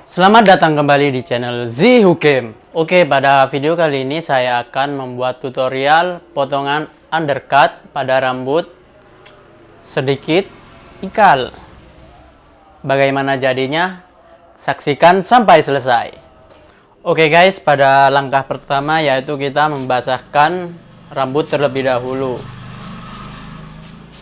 Selamat datang kembali di channel Zihukem. Oke, pada video kali ini saya akan membuat tutorial potongan undercut pada rambut sedikit ikal. Bagaimana jadinya? Saksikan sampai selesai. Oke guys, pada langkah pertama yaitu kita membasahkan rambut terlebih dahulu.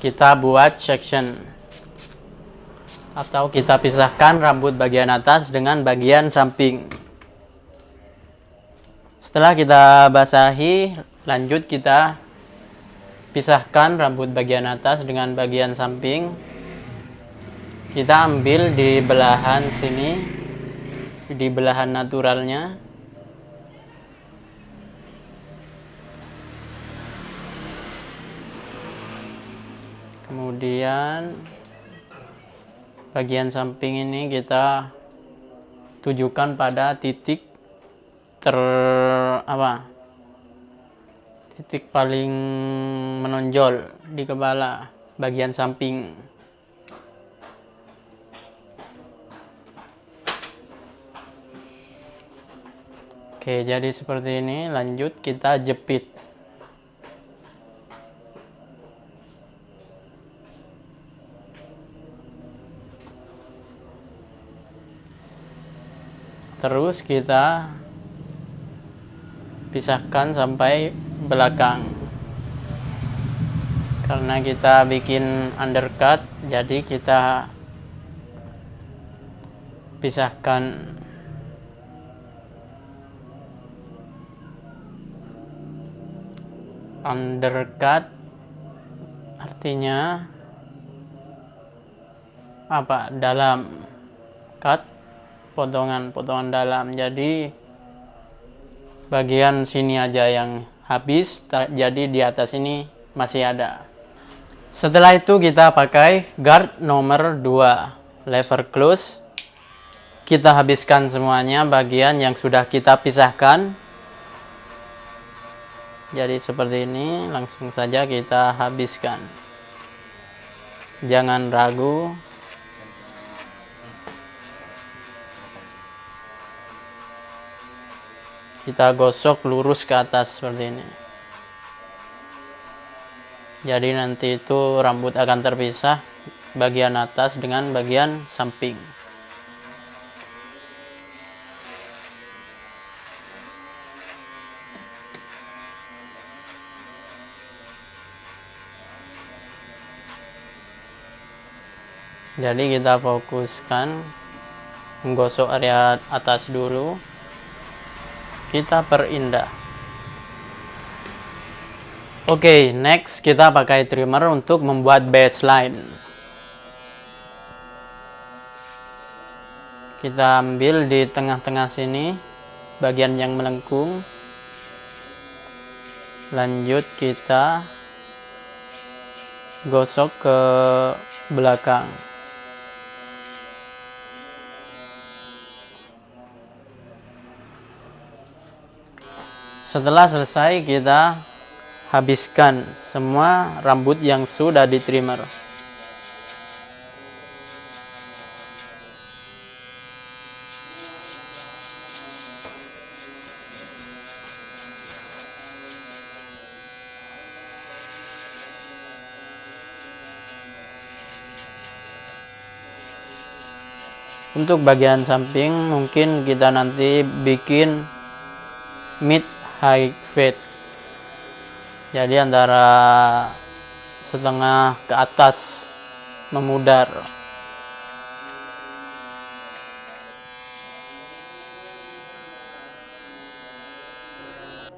Kita buat section atau kita pisahkan rambut bagian atas dengan bagian samping. Setelah kita basahi, lanjut kita pisahkan rambut bagian atas dengan bagian samping. Kita ambil di belahan sini, di belahan naturalnya. Kemudian bagian samping ini kita tujukan pada titik titik paling menonjol di kepala bagian samping. Oke, jadi seperti ini. Lanjut kita jepit. Terus kita pisahkan sampai belakang. Karena kita bikin undercut, jadi kita pisahkan. Undercut artinya apa? Dalam. Cut, potongan dalam. Jadi bagian sini aja yang habis, jadi di atas ini masih ada. Setelah itu kita pakai guard nomor 2 lever close. Kita habiskan semuanya bagian yang sudah kita pisahkan. Jadi seperti ini, langsung saja kita habiskan. Jangan ragu. Kita gosok lurus ke atas seperti ini. Jadi nanti itu rambut akan terpisah bagian atas dengan bagian samping. Jadi kita fokuskan menggosok area atas dulu. Kita perindah. Oke, next kita pakai trimmer untuk membuat baseline. Kita ambil di tengah-tengah sini bagian yang melengkung. Lanjut kita gosok ke belakang. Setelah selesai, kita habiskan semua rambut yang sudah di trimmer. Untuk bagian samping mungkin kita nanti bikin mid high fade, jadi antara setengah ke atas memudar.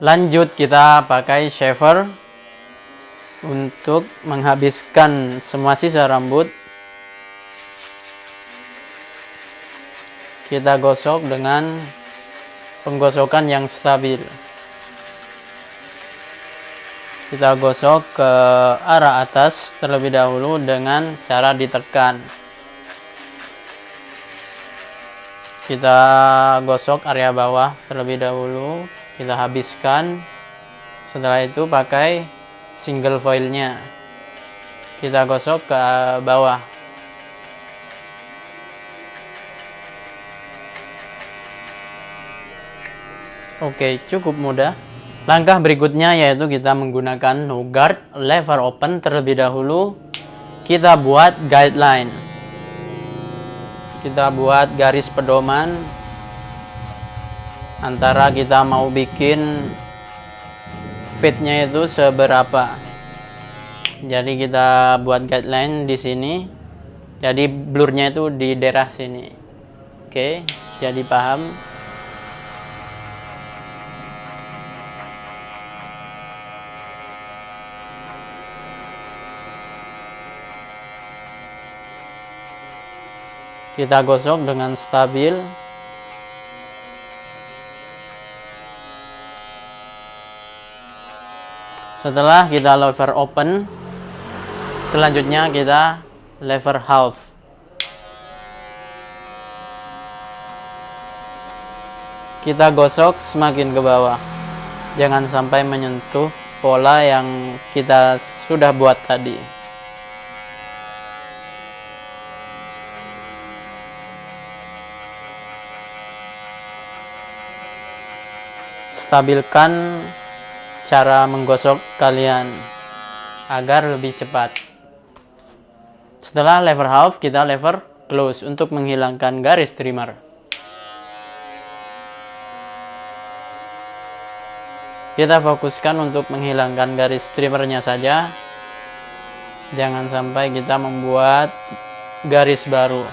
Lanjut kita pakai shaver untuk menghabiskan semua sisa rambut. Kita gosok dengan penggosokan yang stabil. Kita gosok ke arah atas terlebih dahulu dengan cara ditekan. Kita gosok area bawah terlebih dahulu. Kita habiskan. Setelah itu pakai single foilnya. Kita gosok ke bawah. Oke, cukup mudah. Langkah berikutnya yaitu kita menggunakan no guard lever open. Terlebih dahulu kita buat guideline. Kita buat garis pedoman antara kita mau bikin fitnya itu seberapa. Jadi kita buat guideline di sini. Jadi blurnya itu di daerah sini. Oke, jadi paham. Kita gosok dengan stabil. Setelah kita lever open, selanjutnya kita lever half. Kita gosok semakin ke bawah. Jangan sampai menyentuh pola yang kita sudah buat tadi. Stabilkan cara menggosok kalian agar lebih cepat. Setelah lever half, kita lever close untuk menghilangkan garis trimmer. Kita fokuskan untuk menghilangkan garis trimmernya saja. Jangan sampai kita membuat garis baru.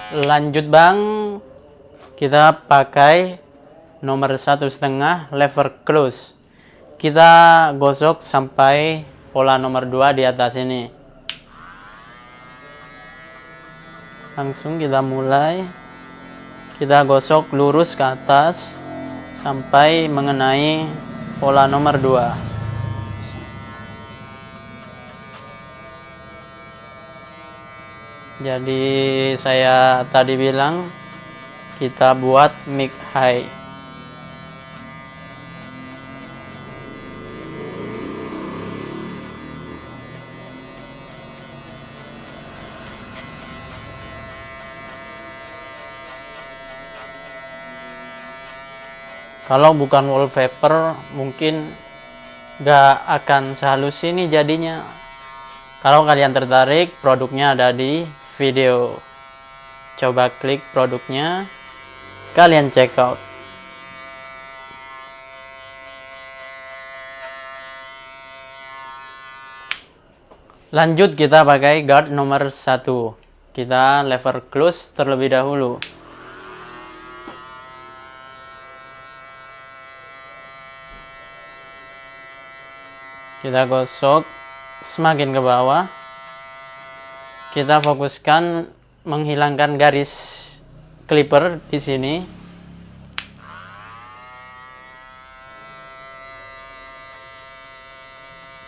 Lanjut bang, kita pakai nomor 1,5 lever close. Kita gosok sampai pola nomor 2 di atas ini. Langsung kita mulai. Kita gosok lurus ke atas sampai mengenai pola nomor 2. Jadi saya tadi bilang kita buat mid high. Kalau bukan wallpaper mungkin gak akan sehalus ini jadinya. Kalau kalian tertarik, produknya ada di video. Coba klik produknya, kalian check out. Lanjut kita pakai guard nomor 1. Kita lever close terlebih dahulu. Kita gosok semakin ke bawah. Kita fokuskan menghilangkan garis clipper di sini.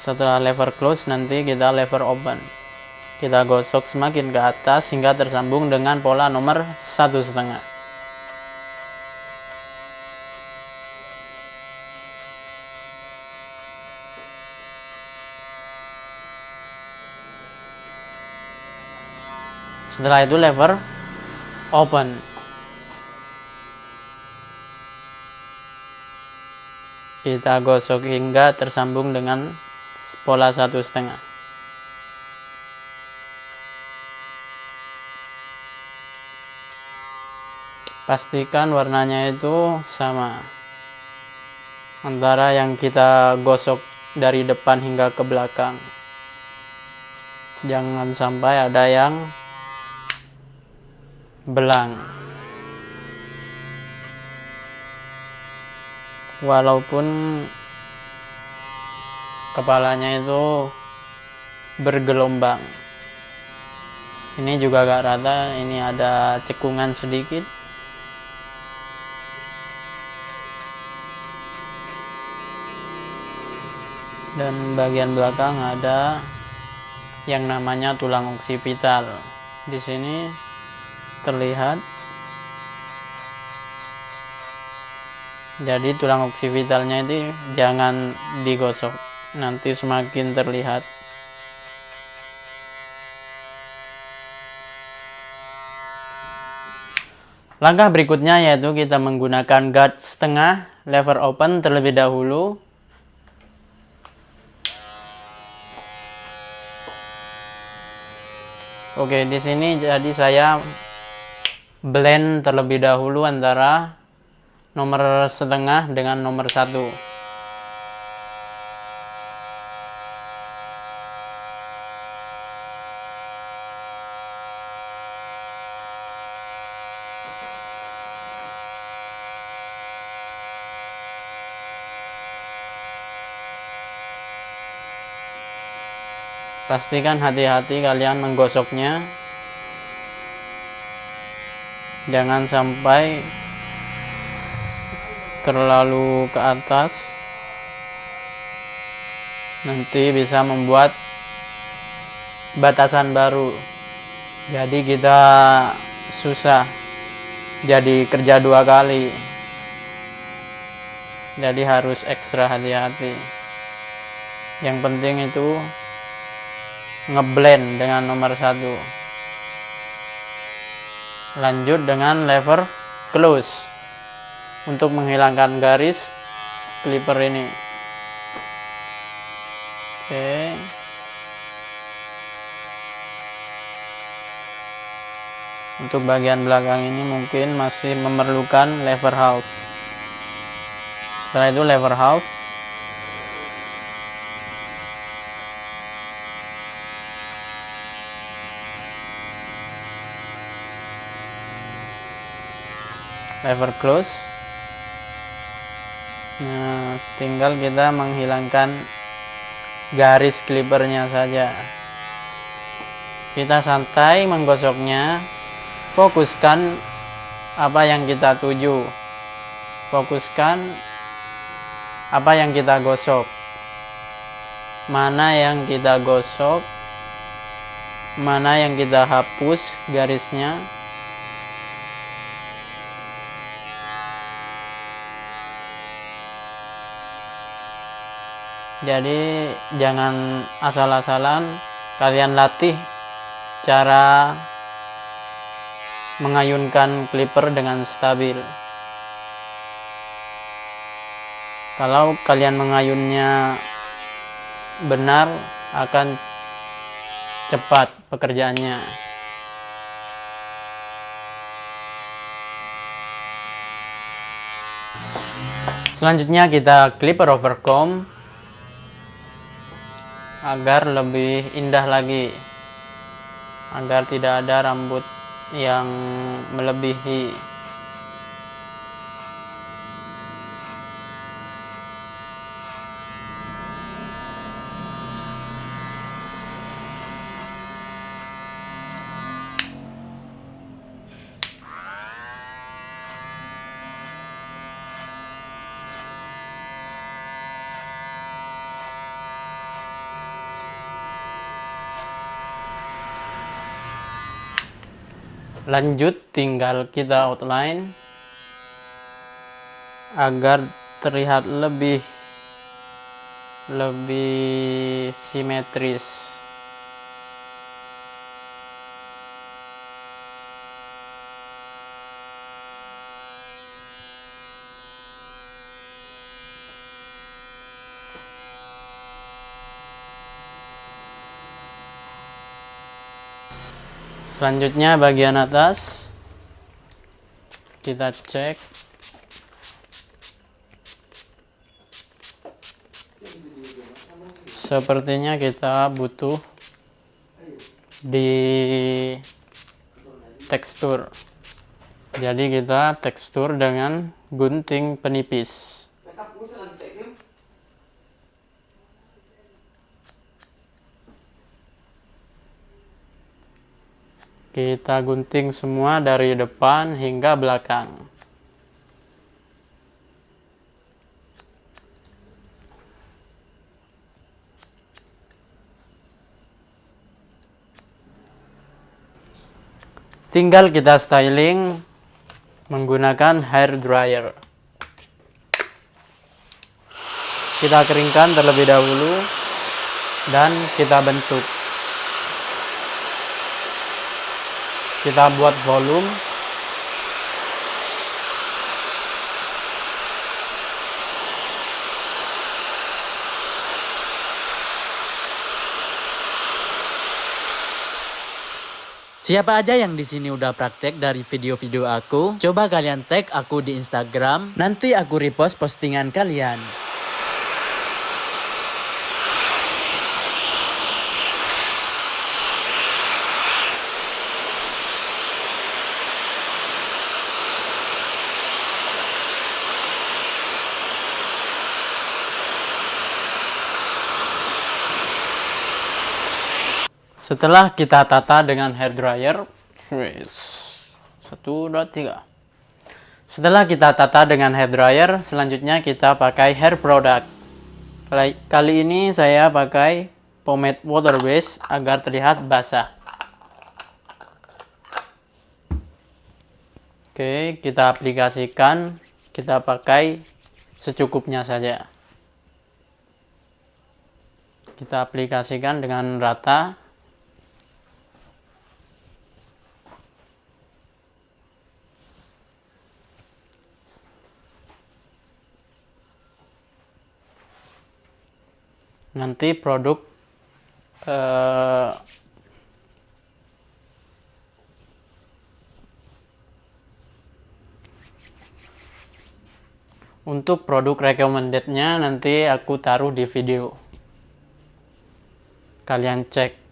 Setelah lever close, nanti kita lever open. Kita gosok semakin ke atas hingga tersambung dengan pola nomor 1,5. Setelah itu lever open. Kita gosok hingga tersambung dengan pola 1,5. Pastikan warnanya itu sama antara yang kita gosok dari depan hingga ke belakang. Jangan sampai ada yang belang. Walaupun kepalanya itu bergelombang, ini juga gak rata, ini ada cekungan sedikit. Dan bagian belakang ada yang namanya tulang oksipital. Di sini terlihat Jadi tulang oksipitalnya itu jangan digosok, nanti semakin terlihat. Langkah berikutnya yaitu kita menggunakan guard setengah, lever open terlebih dahulu. Oke, di sini jadi saya blend terlebih dahulu antara nomor setengah dengan nomor 1. Pastikan hati-hati kalian menggosoknya, jangan sampai terlalu ke atas, nanti bisa membuat batasan baru, jadi kita susah, jadi kerja 2 kali, jadi harus ekstra hati-hati. Yang penting itu ngeblend dengan nomor 1. Lanjut dengan lever close untuk menghilangkan garis clipper ini. Oke. Untuk bagian belakang ini mungkin masih memerlukan lever half. Setelah itu lever half. Lever close. Nah, tinggal kita menghilangkan garis clippernya saja. Kita santai menggosoknya, fokuskan apa yang kita tuju, fokuskan apa yang kita gosok, mana yang kita gosok, mana yang kita hapus garisnya. Jadi jangan asal-asalan, kalian latih cara mengayunkan clipper dengan stabil. Kalau kalian mengayunnya benar, akan cepat pekerjaannya. Selanjutnya kita clipper over comb agar lebih indah lagi, agar tidak ada rambut yang melebihi. Lanjut tinggal kita outline agar terlihat lebih simetris. Selanjutnya bagian atas kita cek. Sepertinya kita butuh di tekstur. Jadi kita tekstur dengan gunting penipis. Kita gunting semua dari depan hingga belakang. Tinggal kita styling menggunakan hair dryer. kita keringkan terlebih dahulu dan kita bentuk. Kita buat volume. Siapa aja yang di sini udah praktek dari video-video aku? Coba kalian tag aku di Instagram, nanti aku repost postingan kalian. Setelah kita tata dengan hair dryer, 1, 2, 3. Setelah kita tata dengan hair dryer, selanjutnya kita pakai hair product. Kali ini saya pakai pomade water base agar terlihat basah. Oke, kita aplikasikan, kita pakai secukupnya saja. Kita aplikasikan dengan rata. Nanti produk untuk produk recommended-nya nanti aku taruh di video. Kalian cek.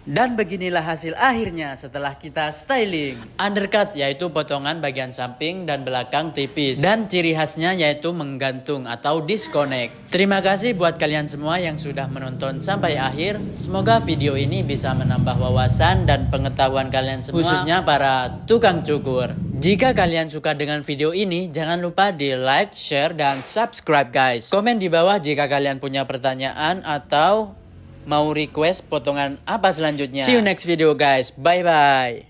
Dan beginilah hasil akhirnya setelah kita styling. Undercut yaitu potongan bagian samping dan belakang tipis. Dan ciri khasnya yaitu menggantung atau disconnect. Terima kasih buat kalian semua yang sudah menonton sampai akhir. Semoga video ini bisa menambah wawasan dan pengetahuan kalian semua, khususnya para tukang cukur. Jika kalian suka dengan video ini, jangan lupa di like, share, dan subscribe guys. Komen di bawah jika kalian punya pertanyaan atau mau request potongan apa selanjutnya. See you next video guys. Bye bye.